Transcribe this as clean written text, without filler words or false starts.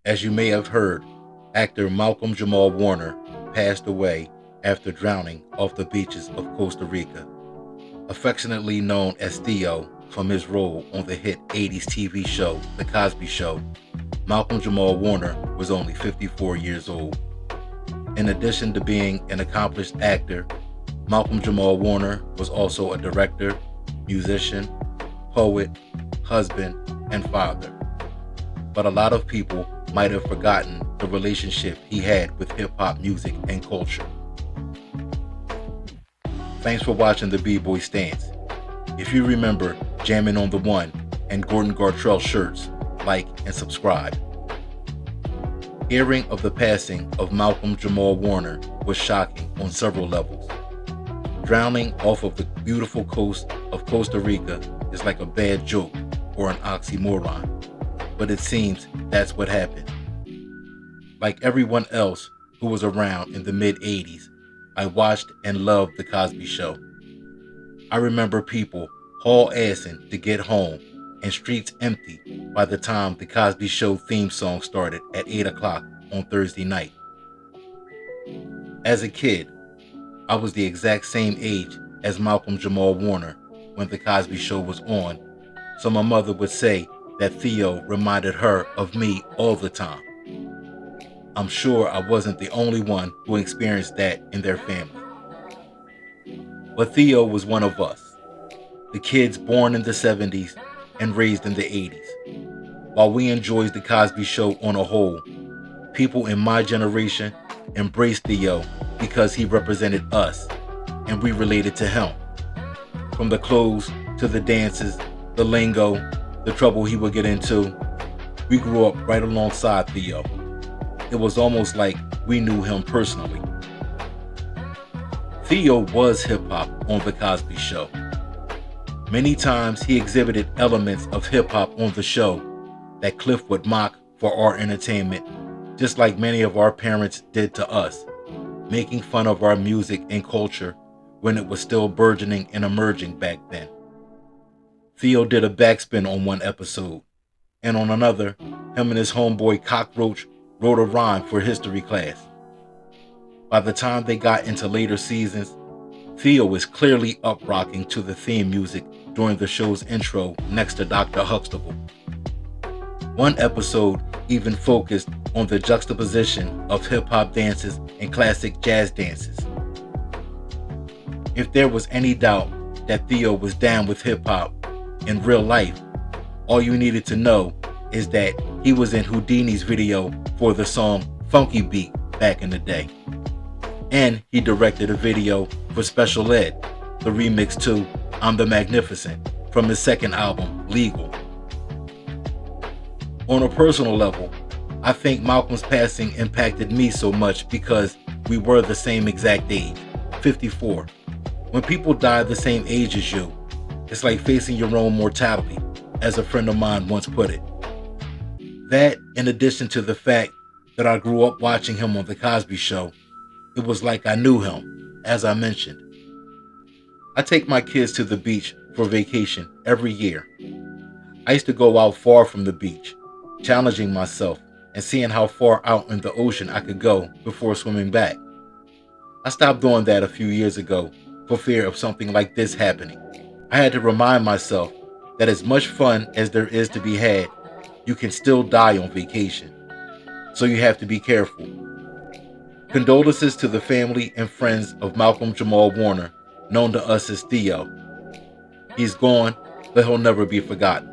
As you may have heard, actor Malcolm Jamal Warner passed away after drowning off the beaches of Costa Rica. Affectionately known as Theo from his role on the hit 80s TV show The Cosby Show, Malcolm Jamal Warner was only 54 years old. In addition to being an accomplished actor, Malcolm Jamal Warner was also a director, musician, poet, husband, and father. But a lot of people might have forgotten the relationship he had with hip-hop music and culture. Thanks for watching the B-Boy Stance. If you remember Jamming on the One and Gordon Gartrell shirts, like and subscribe. Hearing of the passing of Malcolm Jamal Warner was shocking on several levels. Drowning off of the beautiful coast of Costa Rica is like a bad joke or an oxymoron, but it seems that's what happened. Like everyone else who was around in the mid-80s, I watched and loved The Cosby Show. I remember people haul-assing to get home and streets empty by the time The Cosby Show theme song started at 8 o'clock on Thursday night. As a kid, I was the exact same age as Malcolm Jamal Warner when The Cosby Show was on, so my mother would say that Theo reminded her of me all the time. I'm sure I wasn't the only one who experienced that in their family. But Theo was one of us, the kids born in the 70s and raised in the 80s. While we enjoyed The Cosby Show on a whole, people in my generation embraced Theo because he represented us and we related to him. From the clothes to the dances, the lingo, the trouble he would get into, we grew up right alongside Theo. It was almost like we knew him personally. Theo was hip-hop on The Cosby Show. Many times he exhibited elements of hip-hop on the show that Cliff would mock for our entertainment, just like many of our parents did to us, making fun of our music and culture when it was still burgeoning and emerging back then. Theo did a backspin on one episode, and on another, him and his homeboy Cockroach wrote a rhyme for history class. By the time they got into later seasons, Theo was clearly up-rocking to the theme music during the show's intro next to Dr. Huxtable. One episode even focused on the juxtaposition of hip-hop dances and classic jazz dances. If there was any doubt that Theo was down with hip-hop in real life, all you needed to know is that he was in Houdini's video for the song Funky Beat back in the day. And he directed a video for Special Ed, the remix to I'm the Magnificent from his second album, Legal. On a personal level, I think Malcolm's passing impacted me so much because we were the same exact age, 54. When people die the same age as you, it's like facing your own mortality, as a friend of mine once put it. That, in addition to the fact that I grew up watching him on The Cosby Show, it was like I knew him, as I mentioned. I take my kids to the beach for vacation every year. I used to go out far from the beach, challenging myself and seeing how far out in the ocean I could go before swimming back. I stopped doing that a few years ago for fear of something like this happening. I had to remind myself that as much fun as there is to be had, you can still die on vacation. So you have to be careful. Condolences to the family and friends of Malcolm Jamal Warner, known to us as Theo. He's gone, but he'll never be forgotten.